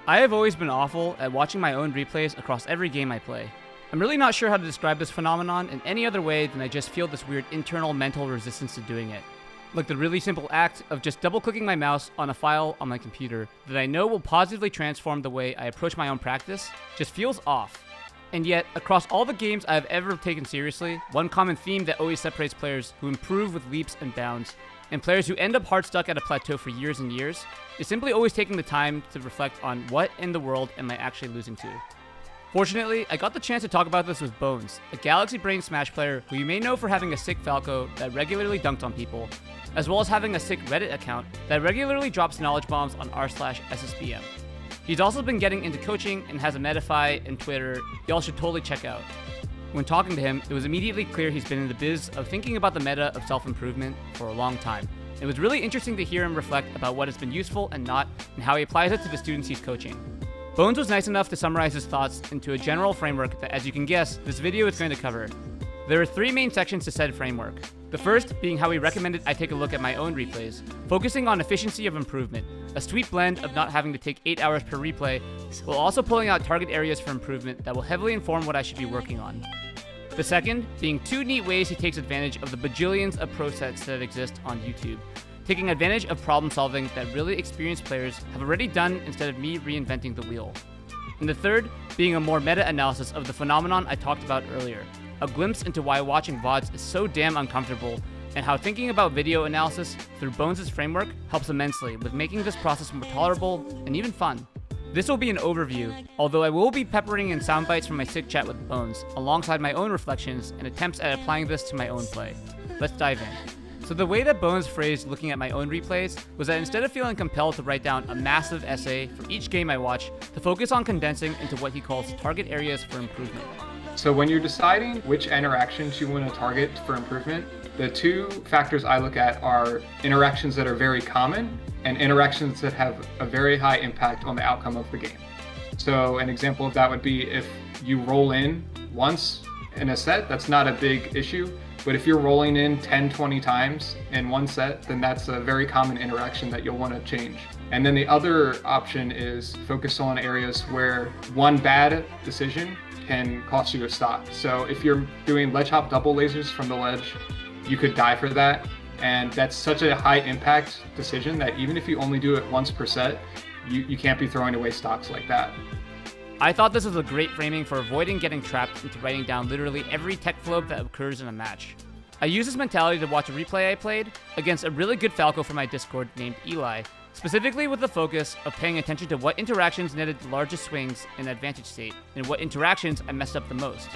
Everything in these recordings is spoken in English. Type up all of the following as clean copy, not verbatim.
I have always been awful at watching my own replays across every game I play. I'm really not sure how to describe this phenomenon in any other way than I just feel this weird internal mental resistance to doing it. Like the really simple act of just double-clicking my mouse on a file on my computer that I know will positively transform the way I approach my own practice just feels off. And yet, across all the games I've ever taken seriously, one common theme that always separates players who improve with leaps and bounds and players who end up hard stuck at a plateau for years and years is simply always taking the time to reflect on what in the world am I actually losing to. Fortunately, I got the chance to talk about this with Bones, a Galaxy Brain Smash player who you may know for having a sick Falco that regularly dunked on people, as well as having a sick Reddit account that regularly drops knowledge bombs on r/SSBM. He's also been getting into coaching and has a Metafy and Twitter y'all should totally check out. When talking to him, it was immediately clear he's been in the biz of thinking about the meta of self-improvement for a long time. It was really interesting to hear him reflect about what has been useful and not, and how he applies it to the students he's coaching. Bones was nice enough to summarize his thoughts into a general framework that, as you can guess, this video is going to cover. There are 3 main sections to said framework. The first being how he recommended I take a look at my own replays, focusing on efficiency of improvement, a sweet blend of not having to take 8 hours per replay, while also pulling out target areas for improvement that will heavily inform what I should be working on. The second being 2 neat ways he takes advantage of the bajillions of pro sets that exist on YouTube, taking advantage of problem solving that really experienced players have already done instead of me reinventing the wheel. And the third being a more meta-analysis of the phenomenon I talked about earlier, a glimpse into why watching VODs is so damn uncomfortable, and how thinking about video analysis through Bones' framework helps immensely with making this process more tolerable and even fun. This will be an overview, although I will be peppering in sound bites from my sick chat with Bones, alongside my own reflections and attempts at applying this to my own play. Let's dive in. So the way that Bones phrased looking at my own replays was that instead of feeling compelled to write down a massive essay for each game I watch, to focus on condensing into what he calls target areas for improvement. So when you're deciding which interactions you want to target for improvement, the 2 factors I look at are interactions that are very common and interactions that have a very high impact on the outcome of the game. So an example of that would be if you roll in once in a set, that's not a big issue. But if you're rolling in 10, 20 times in one set, then that's a very common interaction that you'll want to change. And then the other option is focus on areas where one bad decision can cost you a stock. So if you're doing ledge hop double lasers from the ledge, you could die for that. And that's such a high impact decision that even if you only do it once per set, you can't be throwing away stocks like that. I thought this was a great framing for avoiding getting trapped into writing down literally every tech flub that occurs in a match. I used this mentality to watch a replay I played against a really good Falco from my Discord named Eli, specifically with the focus of paying attention to what interactions netted the largest swings in advantage state, and what interactions I messed up the most.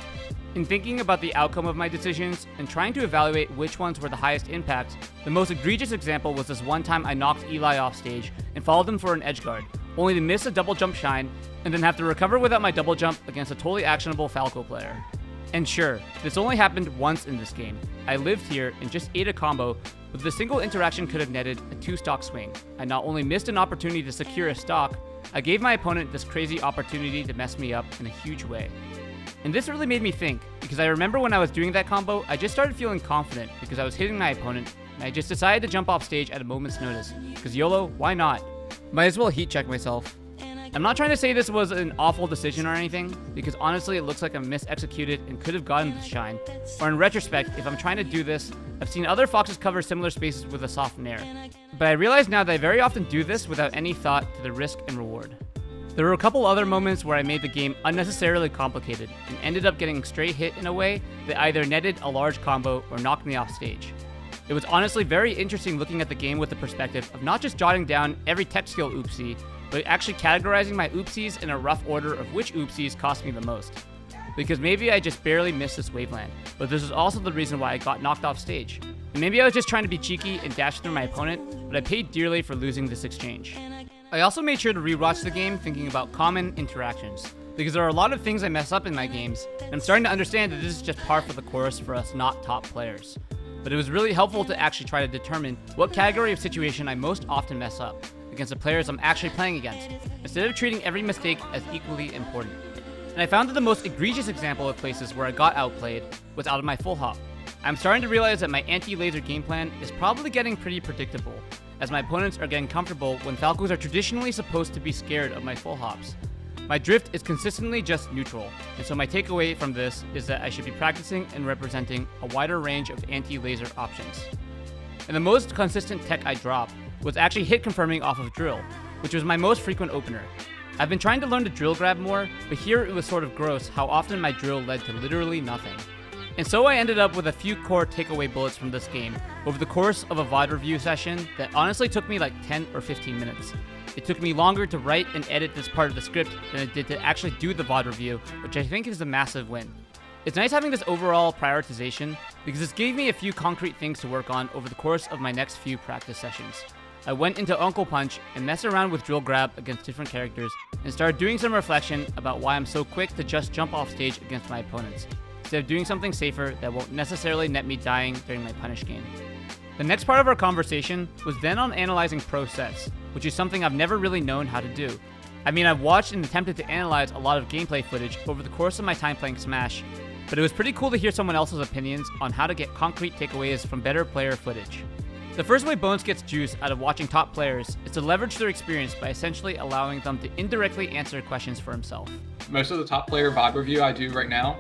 In thinking about the outcome of my decisions and trying to evaluate which ones were the highest impact, the most egregious example was this one time I knocked Eli off stage and followed him for an edge guard, only to miss a double jump shine and then have to recover without my double jump against a totally actionable Falco player. And sure, this only happened once in this game. I lived here and just ate a combo, but the single interaction could have netted a 2 stock swing. I not only missed an opportunity to secure a stock, I gave my opponent this crazy opportunity to mess me up in a huge way. And this really made me think, because I remember when I was doing that combo, I just started feeling confident because I was hitting my opponent, and I just decided to jump off stage at a moment's notice. Because YOLO, why not? Might as well heat check myself. I'm not trying to say this was an awful decision or anything, because honestly it looks like I'm misexecuted and could have gotten the shine. Or in retrospect, if I'm trying to do this, I've seen other Foxes cover similar spaces with a soft nair. But I realize now that I very often do this without any thought to the risk and reward. There were a couple other moments where I made the game unnecessarily complicated and ended up getting straight hit in a way that either netted a large combo or knocked me off stage. It was honestly very interesting looking at the game with the perspective of not just jotting down every tech skill oopsie, but actually categorizing my oopsies in a rough order of which oopsies cost me the most. Because maybe I just barely missed this waveland, but this is also the reason why I got knocked off stage. And maybe I was just trying to be cheeky and dash through my opponent, but I paid dearly for losing this exchange. I also made sure to rewatch the game thinking about common interactions, because there are a lot of things I mess up in my games, and I'm starting to understand that this is just par for the course for us not top players. But it was really helpful to actually try to determine what category of situation I most often mess up against the players I'm actually playing against, instead of treating every mistake as equally important. And I found that the most egregious example of places where I got outplayed was out of my full hop. I'm starting to realize that my anti-laser game plan is probably getting pretty predictable, as my opponents are getting comfortable when Falcos are traditionally supposed to be scared of my full hops. My drift is consistently just neutral, and so my takeaway from this is that I should be practicing and representing a wider range of anti-laser options. And the most consistent tech I dropped was actually hit confirming off of drill, which was my most frequent opener. I've been trying to learn to drill grab more, but here it was sort of gross how often my drill led to literally nothing. And so I ended up with a few core takeaway bullets from this game over the course of a VOD review session that honestly took me like 10 or 15 minutes. It took me longer to write and edit this part of the script than it did to actually do the VOD review, which I think is a massive win. It's nice having this overall prioritization because this gave me a few concrete things to work on over the course of my next few practice sessions. I went into Uncle Punch and messed around with drill grab against different characters and started doing some reflection about why I'm so quick to just jump off stage against my opponents, instead of doing something safer that won't necessarily net me dying during my punish game. The next part of our conversation was then on analyzing pro sets, which is something I've never really known how to do. I mean, I've watched and attempted to analyze a lot of gameplay footage over the course of my time playing Smash, but it was pretty cool to hear someone else's opinions on how to get concrete takeaways from better player footage. The first way Bones gets juice out of watching top players is to leverage their experience by essentially allowing them to indirectly answer questions for himself. Most of the top player VOD review I do right now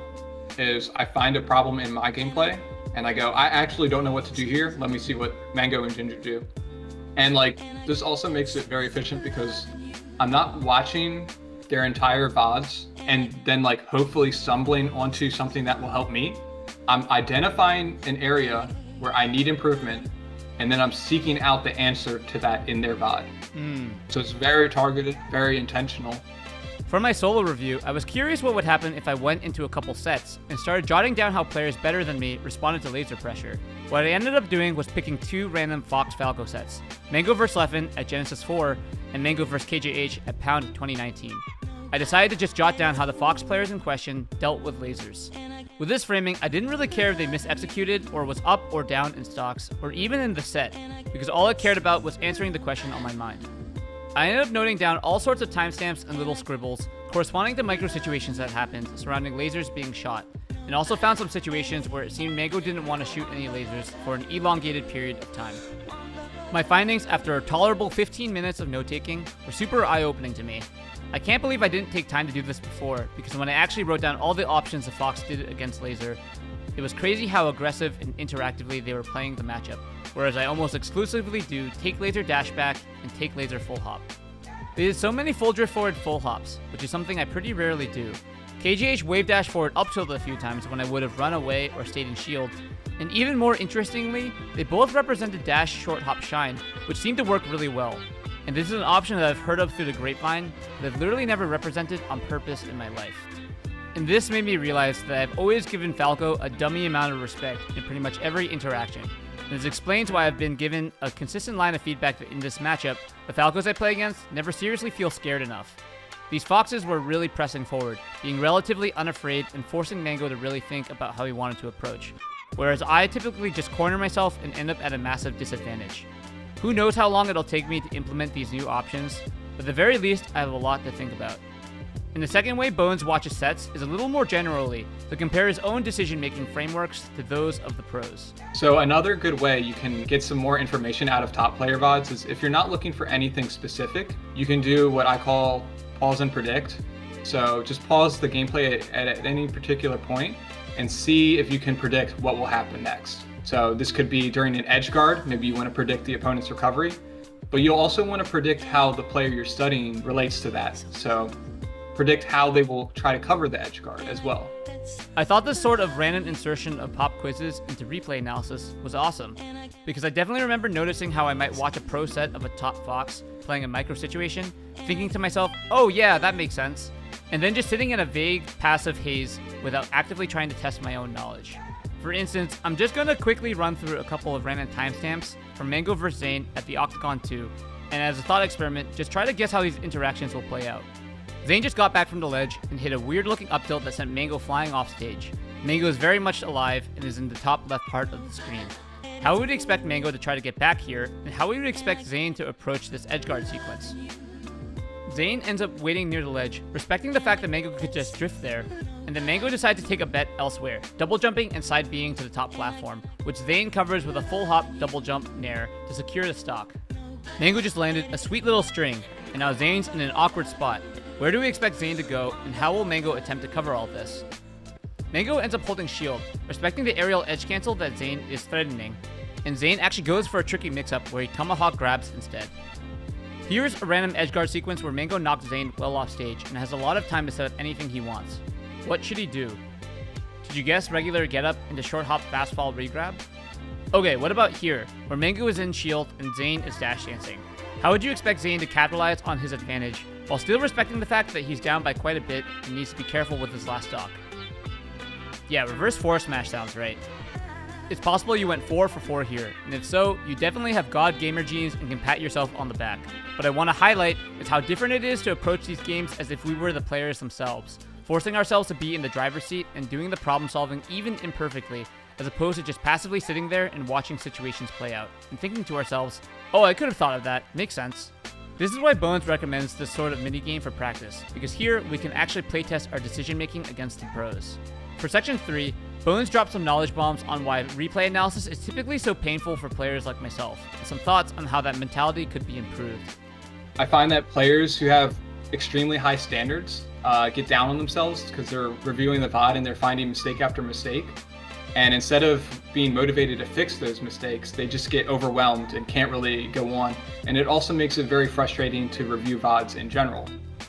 is I find a problem in my gameplay and I go, I actually don't know what to do here. Let me see what Mango and Ginger do. And like, this also makes it very efficient because I'm not watching their entire VODs and then like hopefully stumbling onto something that will help me. I'm identifying an area where I need improvement and then I'm seeking out the answer to that in their VOD. So it's very targeted, very intentional. For my solo review, I was curious what would happen if I went into a couple sets and started jotting down how players better than me responded to laser pressure. What I ended up doing was picking two random Fox Falco sets, Mango vs Leffen at Genesis 4 and Mango vs KJH at Pound 2019. I decided to just jot down how the Fox players in question dealt with lasers. With this framing, I didn't really care if they misexecuted or was up or down in stocks or even in the set, because all I cared about was answering the question on my mind. I ended up noting down all sorts of timestamps and little scribbles corresponding to micro situations that happened surrounding lasers being shot, and also found some situations where it seemed Mango didn't want to shoot any lasers for an elongated period of time. My findings after a tolerable 15 minutes of note-taking were super eye-opening to me. I can't believe I didn't take time to do this before, because when I actually wrote down all the options the Fox did against laser, it was crazy how aggressive and interactively they were playing the matchup, whereas I almost exclusively do take laser dash back and take laser full hop. They did so many full drift forward full hops, which is something I pretty rarely do. KGH wave dash forward up tilted a few times when I would have run away or stayed in shield, and even more interestingly, they both represented dash short hop shine, which seemed to work really well. And this is an option that I've heard of through the grapevine, but I've literally never represented on purpose in my life. And this made me realize that I've always given Falco a dummy amount of respect in pretty much every interaction. And this explains why I've been given a consistent line of feedback that in this matchup, the Falcos I play against never seriously feel scared enough. These Foxes were really pressing forward, being relatively unafraid and forcing Mango to really think about how he wanted to approach, whereas I typically just corner myself and end up at a massive disadvantage. Who knows how long it'll take me to implement these new options, but at the very least, I have a lot to think about. And the second way Bones watches sets is a little more generally, to compare his own decision-making frameworks to those of the pros. So another good way you can get some more information out of top player VODs is if you're not looking for anything specific, you can do what I call pause and predict. So just pause the gameplay at any particular point and see if you can predict what will happen next. So this could be during an edge guard, maybe you want to predict the opponent's recovery, but you'll also want to predict how the player you're studying relates to that. So predict how they will try to cover the edge guard as well. I thought this sort of random insertion of pop quizzes into replay analysis was awesome, because I definitely remember noticing how I might watch a pro set of a top Fox playing a micro situation, thinking to myself, oh yeah, that makes sense, and then just sitting in a vague, passive haze without actively trying to test my own knowledge. For instance, I'm just going to quickly run through a couple of random timestamps from Mango vs Zane at the Octagon 2, and as a thought experiment, just try to guess how these interactions will play out. Zane just got back from the ledge and hit a weird looking up tilt that sent Mango flying off stage. Mango is very much alive and is in the top left part of the screen. How would we expect Mango to try to get back here, and how would we expect Zane to approach this edgeguard sequence? Zane ends up waiting near the ledge, respecting the fact that Mango could just drift there, and then Mango decides to take a bet elsewhere, double jumping and side B'ing to the top platform, which Zane covers with a full hop double jump nair to secure the stock. Mango just landed a sweet little string, and now Zane's in an awkward spot. Where do we expect Zane to go, and how will Mango attempt to cover all this? Mango ends up holding shield, respecting the aerial edge cancel that Zane is threatening, and Zane actually goes for a tricky mix-up where he tomahawk grabs instead. Here's a random edgeguard sequence where Mango knocks Zane well off stage and has a lot of time to set up anything he wants. What should he do? Did you guess regular getup into short hop fast fall regrab? Okay, what about here, where Mango is in shield and Zane is dash dancing? How would you expect Zane to capitalize on his advantage, while still respecting the fact that he's down by quite a bit and needs to be careful with his last stock? Yeah, reverse forward smash sounds right. It's possible you went 4 for 4 here, and if so, you definitely have God gamer genes and can pat yourself on the back. But I want to highlight is how different it is to approach these games as if we were the players themselves, forcing ourselves to be in the driver's seat and doing the problem solving even imperfectly, as opposed to just passively sitting there and watching situations play out, and thinking to ourselves, oh, I could have thought of that, makes sense. This is why Bones recommends this sort of minigame for practice, because here we can actually playtest our decision making against the pros. For section 3, Bones dropped some knowledge bombs on why replay analysis is typically so painful for players like myself, and some thoughts on how that mentality could be improved. I find that players who have extremely high standards get down on themselves because they're reviewing the VOD and they're finding mistake after mistake. And instead of being motivated to fix those mistakes, they just get overwhelmed and can't really go on. And it also makes it very frustrating to review VODs in general.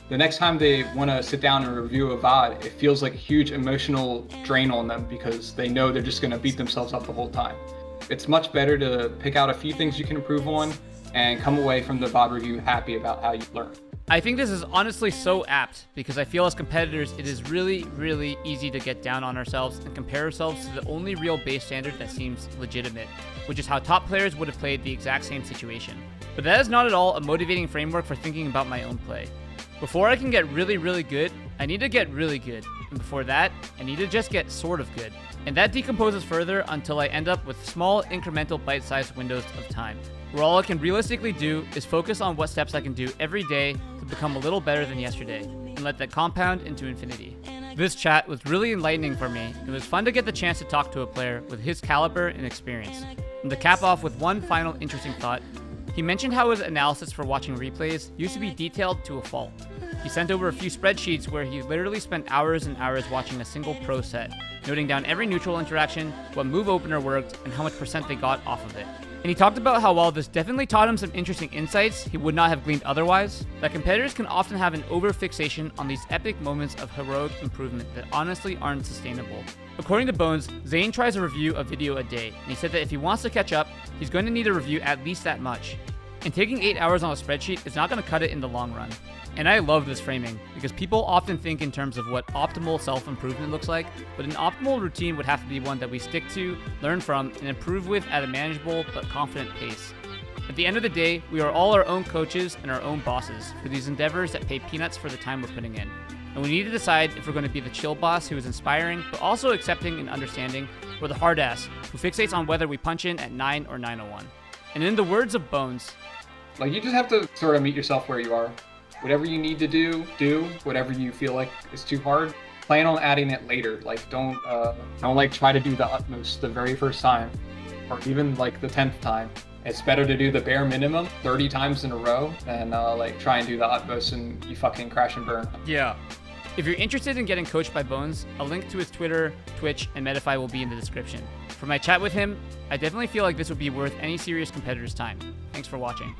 The next time they want to sit down and review a VOD, it feels like a huge emotional drain on them because they know they're just going to beat themselves up the whole time. It's much better to pick out a few things you can improve on and come away from the VOD review happy about how you learned. I think this is honestly so apt because I feel as competitors it is really, really easy to get down on ourselves and compare ourselves to the only real base standard that seems legitimate, which is how top players would have played the exact same situation. But that is not at all a motivating framework for thinking about my own play. Before I can get really, really good, I need to get really good. And before that, I need to just get sort of good. And that decomposes further until I end up with small, incremental, bite-sized windows of time, where all I can realistically do is focus on what steps I can do every day to become a little better than yesterday, and let that compound into infinity. This chat was really enlightening for me. It was fun to get the chance to talk to a player with his caliber and experience. And to cap off with one final interesting thought, he mentioned how his analysis for watching replays used to be detailed to a fault. He sent over a few spreadsheets where he literally spent hours and hours watching a single pro set, noting down every neutral interaction, what move opener worked, and how much % they got off of it. And he talked about how while this definitely taught him some interesting insights he would not have gleaned otherwise, that competitors can often have an over-fixation on these epic moments of heroic improvement that honestly aren't sustainable. According to Bones, Zane tries to review a video a day, and he said that if he wants to catch up, he's going to need to review at least that much. And taking 8 hours on a spreadsheet is not going to cut it in the long run. And I love this framing, because people often think in terms of what optimal self-improvement looks like, but an optimal routine would have to be one that we stick to, learn from, and improve with at a manageable but confident pace. At the end of the day, we are all our own coaches and our own bosses for these endeavors that pay peanuts for the time we're putting in. And we need to decide if we're going to be the chill boss who is inspiring, but also accepting and understanding, or the hard ass who fixates on whether we punch in at 9 or 901. And in the words of Bones, you just have to sort of meet yourself where you are. Whatever you need to do. Whatever you feel like is too hard, plan on adding it later. Don't try to do the utmost the very first time, or even the 10th time. It's better to do the bare minimum 30 times in a row than try and do the utmost and you fucking crash and burn. Yeah. If you're interested in getting coached by Bones, a link to his Twitter, Twitch, and Medify will be in the description. For my chat with him, I definitely feel like this would be worth any serious competitor's time. Thanks for watching.